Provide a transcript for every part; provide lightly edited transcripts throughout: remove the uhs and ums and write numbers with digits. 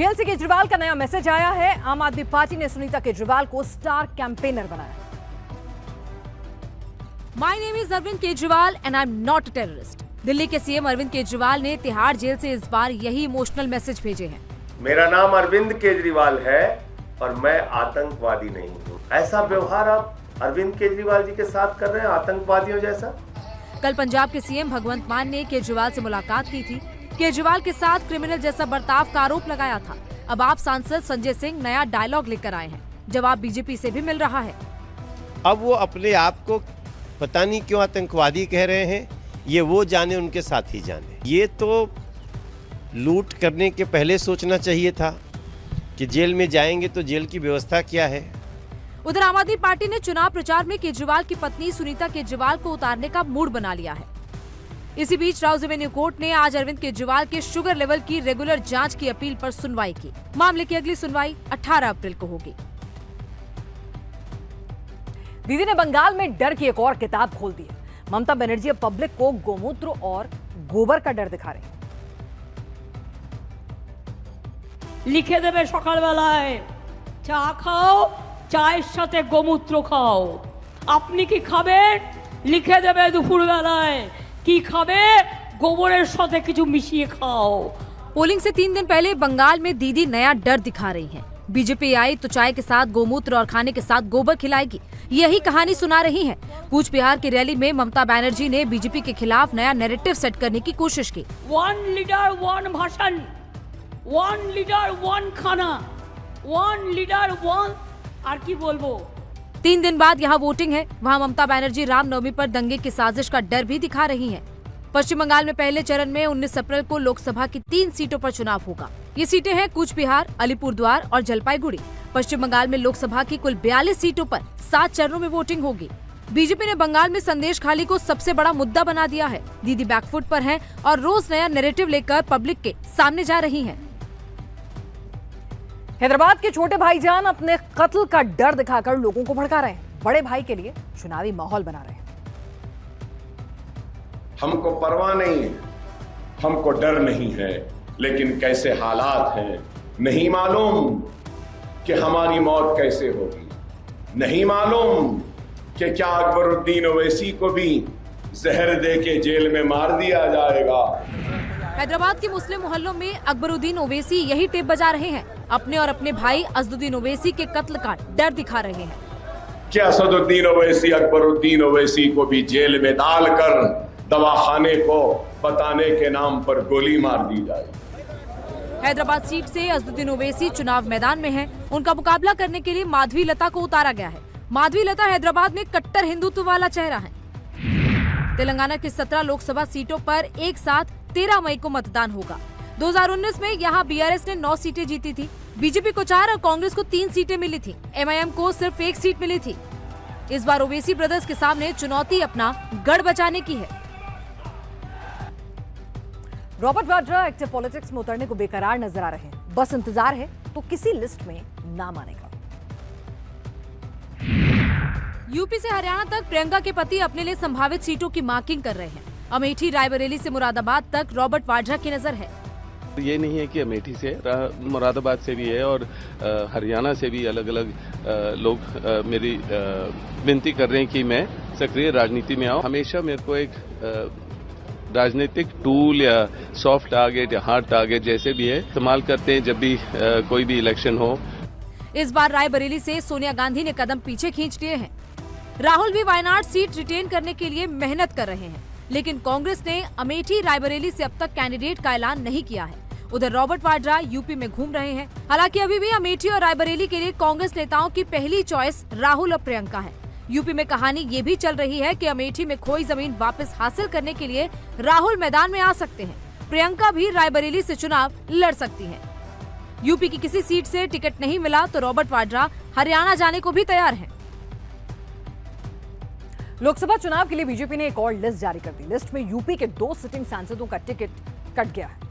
Jail से केजरीवाल का नया मैसेज आया है। आम आदमी पार्टी ने सुनीता केजरीवाल को स्टार कैंपेनर बनाया। My name is Arvind Kejriwal and I am not a terrorist. Delhi के सीएम अरविंद केजरीवाल ने तिहाड़ जेल से इस बार यही इमोशनल मैसेज भेजे हैं। मेरा नाम अरविंद केजरीवाल है और मैं आतंकवादी नहीं हूँ। ऐसा व्यवहार आप अरविंद केजरीवाल जी के साथ कर रहे हैं, आतंकवादियों जैसा। कल पंजाब के सीएम भगवंत मान ने केजरीवाल से मुलाकात की थी। केजरीवाल के साथ क्रिमिनल जैसा बर्ताव का आरोप लगाया था। अब आप सांसद संजय सिंह नया डायलॉग लेकर आए हैं। जवाब बीजेपी से भी मिल रहा है। अब वो अपने आप को पता नहीं क्यों आतंकवादी कह रहे हैं, ये वो जाने, उनके साथ ही जाने। ये तो लूट करने के पहले सोचना चाहिए था कि जेल में जाएंगे तो जेल की व्यवस्था क्या है। उधर आम आदमी पार्टी ने चुनाव प्रचार में केजरीवाल की पत्नी सुनीता केजरीवाल को उतारने का मूड बना लिया है। इसी बीच राउज एवेन्यू कोर्ट ने आज अरविंद केजरीवाल के शुगर लेवल की रेगुलर जांच की अपील पर सुनवाई की। मामले की अगली सुनवाई 18 अप्रैल को होगी। दीदी ने बंगाल में डर की एक और किताब खोल दी है। ममता बनर्जी अब पब्लिक को गोमूत्र और गोबर का डर दिखा रही है। লিখে দেবে সকালবেলায় চা খাও, চায়ের সাথে গোমূত্র খাও। আপনি কি খাবেন? লিখে দেবে দুপুরবেলায় কি খাবে, গোবরের সাথে কিছু মিশিয়ে খাও। पोलिंग से 3 दिन पहले बंगाल में दीदी नया डर दिखा रही हैं। बीजेपी आई तो चाय के साथ गोमूत्र और खाने के साथ गोबर खिलाएगी, यही कहानी सुना रही हैं। कूच बिहार की रैली में ममता बनर्जी ने बीजेपी के खिलाफ नया नैरेटिव सेट करने की कोशिश की। 1 लीडर 1 भाषण, 1 लीडर 1 खाना, 1 लीडर 1 আর কি বলবো। 3 दिन बाद यहाँ वोटिंग है। वहाँ ममता बनर्जी रामनवमी पर दंगे की साजिश का डर भी दिखा रही हैं। पश्चिम बंगाल में पहले चरण में 19 अप्रैल को लोकसभा की 3 सीटों पर चुनाव होगा। ये सीटें हैं कूच बिहार, अलीपुरद्वार और जलपाईगुड़ी। पश्चिम बंगाल में लोकसभा की कुल 42 सीटों पर 7 चरणों में वोटिंग होगी। बीजेपी ने बंगाल में संदेश खाली को सबसे बड़ा मुद्दा बना दिया है। दीदी बैकफुट पर हैं और रोज नया नैरेटिव लेकर पब्लिक के सामने जा रही हैं। हैदराबाद के छोटे भाईजान अपने कत्ल का डर दिखाकर लोगों को भड़का रहे हैं। बड़े भाई के लिए चुनावी माहौल बना रहे हैं। हमको परवाह नहीं है, हमको डर नहीं है, लेकिन कैसे हालात हैं नहीं मालूम कि हमारी मौत कैसे होगी। नहीं मालूम कि क्या अकबरुद्दीन ओवैसी को भी जहर दे के जेल में मार दिया जाएगा। हैदराबाद के मुस्लिम मोहल्लों में अकबरुद्दीन ओवैसी यही टेप बजा रहे हैं। अपने और अपने भाई असदुद्दीन ओवैसी के कत्ल का डर दिखा रहे हैं। क्या असदुद्दीन ओवैसी अकबरुद्दीन ओवैसी को भी जेल में डालकर दवाखाने को बताने के नाम पर गोली मार दी जाए। हैदराबाद सीट से असदुद्दीन ओवैसी चुनाव मैदान में हैं। उनका मुकाबला करने के लिए माधवी लता को उतारा गया है। माधवी लता हैदराबाद में कट्टर हिंदुत्व वाला चेहरा है। तेलंगाना की 17 लोकसभा सीटों पर एक साथ 13 मई को मतदान होगा। 2019 में यहाँ बीआरएस ने 9 सीटें जीती थी। बीजेपी को 4 और कांग्रेस को 3 सीटें मिली थी। एमआईएम को सिर्फ 1 सीट मिली थी। इस बार ओवैसी ब्रदर्स के सामने चुनौती अपना गढ़ बचाने की है। रॉबर्ट वाड्रा एक्टिव पॉलिटिक्स में उतरने को बेकरार नजर आ रहे हैं। बस इंतजार है तो किसी लिस्ट में नाम आने का। यूपी से हरियाणा तक प्रियंका के पति अपने लिए संभावित सीटों की मार्किंग कर रहे हैं। अमेठी, रायबरेली से मुरादाबाद तक रॉबर्ट वाड्रा की नजर है। ये नहीं है कि अमेठी से, मुरादाबाद से भी है और हरियाणा से भी अलग अलग लोग मेरी विनती कर रहे हैं कि मैं सक्रिय राजनीति में आऊं। हमेशा मेरे को एक राजनीतिक टूल या सॉफ्ट टारगेट या हार्ड टारगेट जैसे भी है इस्तेमाल करते हैं जब भी कोई भी इलेक्शन हो। इस बार रायबरेली से सोनिया गांधी ने कदम पीछे खींच लिए हैं। राहुल भी वायनाड सीट रिटेन करने के लिए मेहनत कर रहे हैं, लेकिन कांग्रेस ने अमेठी, रायबरेली से अब तक कैंडिडेट का ऐलान नहीं किया है। उधर रॉबर्ट वाड्रा यूपी में घूम रहे हैं। हालांकि अभी भी अमेठी और रायबरेली के लिए कांग्रेस नेताओं की पहली चॉइस राहुल और प्रियंका है। यूपी में कहानी ये भी चल रही है कि अमेठी में खोई जमीन वापस हासिल करने के लिए राहुल मैदान में आ सकते हैं। प्रियंका भी रायबरेली से चुनाव लड़ सकती हैं। यूपी की किसी सीट से टिकट नहीं मिला तो रॉबर्ट वाड्रा हरियाणा जाने को भी तैयार हैं। लोकसभा चुनाव के लिए बीजेपी ने एक और लिस्ट जारी कर दी। लिस्ट में यूपी के 2 सिटिंग सांसदों का टिकट कट गया है।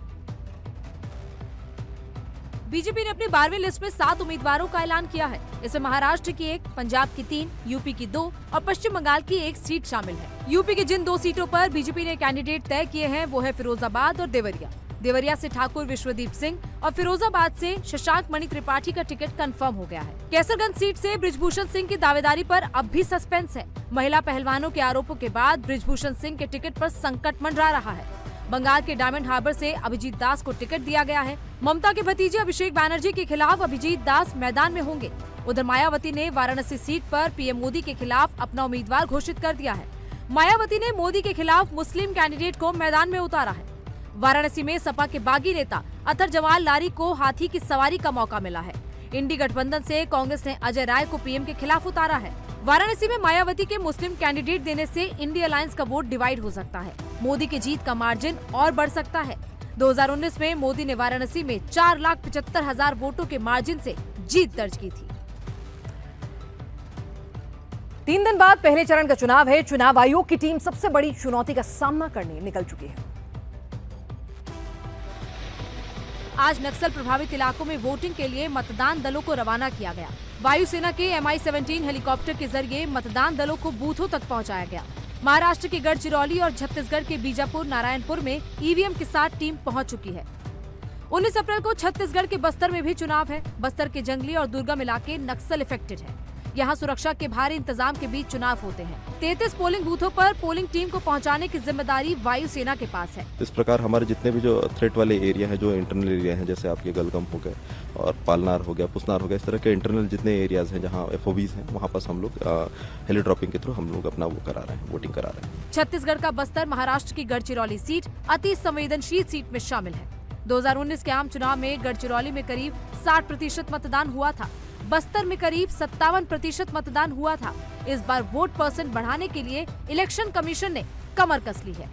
बीजेपी ने अपनी 12वीं लिस्ट में 7 उम्मीदवारों का ऐलान किया है। इसमें महाराष्ट्र की 1, पंजाब की 3, यूपी की 2 और पश्चिम बंगाल की 1 सीट शामिल है। यूपी की जिन 2 सीटों पर बीजेपी ने कैंडिडेट तय किए हैं वो है फिरोजाबाद और देवरिया। देवरिया से ठाकुर विश्वदीप सिंह और फिरोजाबाद से शशांक मणि त्रिपाठी का टिकट कंफर्म हो गया है। कैसरगंज सीट से बृजभूषण सिंह की दावेदारी पर अब भी सस्पेंस है। महिला पहलवानों के आरोपों के बाद बृजभूषण सिंह के टिकट पर संकट मंडरा रहा है। बंगाल के डायमंड हार्बर से अभिजीत दास को टिकट दिया गया है। ममता के भतीजे अभिषेक बैनर्जी के खिलाफ अभिजीत दास मैदान में होंगे। उधर मायावती ने वाराणसी सीट पर पीएम मोदी के खिलाफ अपना उम्मीदवार घोषित कर दिया है। मायावती ने मोदी के खिलाफ मुस्लिम कैंडिडेट को मैदान में उतारा है। वाराणसी में सपा के बागी नेता अतर जवाल लारी को हाथी की सवारी का मौका मिला है। इंडी गठबंधन से कांग्रेस ने अजय राय को पीएम के खिलाफ उतारा है। वाराणसी में मायावती के मुस्लिम कैंडिडेट देने से इंडी अलायंस का वोट डिवाइड हो सकता है। मोदी की जीत का मार्जिन और बढ़ सकता है। 2019 में मोदी ने वाराणसी में 4,75,000 वोटों के मार्जिन से जीत दर्ज की थी। 3 दिन बाद पहले चरण का चुनाव है। चुनाव आयोग की टीम सबसे बड़ी चुनौती का सामना करने निकल चुकी है। आज नक्सल प्रभावित इलाकों में वोटिंग के लिए मतदान दलों को रवाना किया गया। वायुसेना के MI-17 हेलीकॉप्टर के जरिए मतदान दलों को बूथों तक पहुंचाया गया। महाराष्ट्र के गढ़चिरौली और छत्तीसगढ़ के बीजापुर नारायणपुर में ईवीएम के साथ टीम पहुंच चुकी है। 19 अप्रैल को छत्तीसगढ़ के बस्तर में भी चुनाव है। बस्तर के जंगली और दुर्गम इलाके नक्सल इफेक्टेड है। यहाँ सुरक्षा के भारी इंतजाम के बीच चुनाव होते हैं। 33 पोलिंग बूथों पर पोलिंग टीम को पहुंचाने की जिम्मेदारी वायुसेना के पास है। इस प्रकार हमारे जितने भी जो थ्रेट वाले एरिया हैं, जो इंटरनल एरिया हैं, जैसे आपके गलगम हो गए और पालनार हो गया, पुसनार हो गया, इस तरह के इंटरनल जितने एरियाज हैं जहाँ FOBs हैं, वहाँ पर हम लोग हेली ड्रॉपिंग के थ्रू हम लोग अपना वो करा रहे हैं, वोटिंग करा रहे हैं। छत्तीसगढ़ का बस्तर महाराष्ट्र की गढ़चिरौली सीट अति संवेदनशील सीट में शामिल है। 2019 के आम चुनाव में गढ़चिरौली में करीब 60% मतदान हुआ था। बस्तर में करीब 57% मतदान हुआ था। इस बार वोट परसेंट बढ़ाने के लिए इलेक्शन कमीशन ने कमर कस ली है।